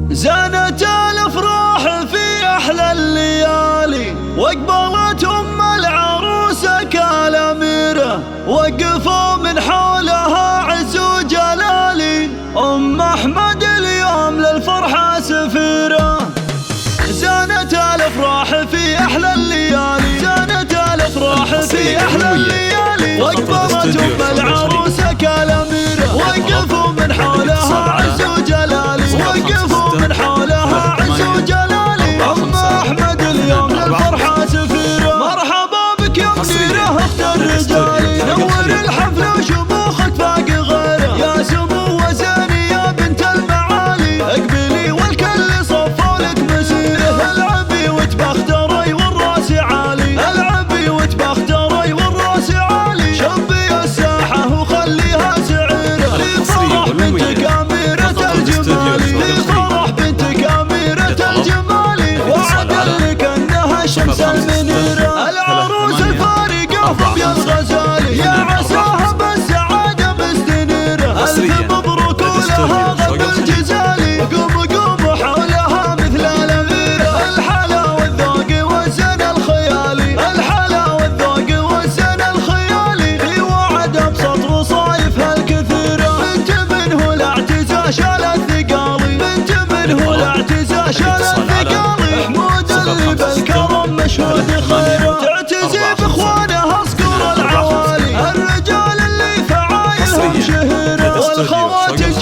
زانت الافراح في احلى الليالي، واقبلت ام العروسه كالاميره، وقفوا من حولها عز وجلالي، ام احمد اليوم للفرحه سفيره. زانت الافراح في احلى الليالي، زانت الافراح في احلى الليالي، واقبلت ام العروسه كالاميره، وقفوا من حولها عز وجلالي، وقفوا من حولها عز وجلالي، ام احمد اليوم للفرحه سفيره. مرحبا بك يا اميره اخت الرجال، نور الحفل وشموخك فاق غيره، يا سمو وزاني يا بنت المعالي، اقبلي والكل صفوا لك مسيره، العبي وتبختري والراس عالي، العبي وتبختري والراس عالي، شبي الساحه وخليها سعيره، لفرح بنتك اميره الجمال، لفرح بنتك اميره الجمال، وعد لك انها الشمس المنيره، العروس الفارقه فبيا الغزالي، يا عساها بالسعاده مستنيره، الف مبروك ولها غد الجزالي، قوم قوم حولها مثل الاميره، الحلا والذوق والزن الخيالي، الحلا والذوق والزن الخيالي، في وعد ابسط وصايفها الكثيره، بنت منه الاعتزاز شالت ثقالي، بنت منه الاعتزاز شالت ثقالي، حمود اللي بالكرم مشهود خيره، تعتزي باخوانها اصقر العوالي، الرجال اللي فعايلهم شهيره، والخواتم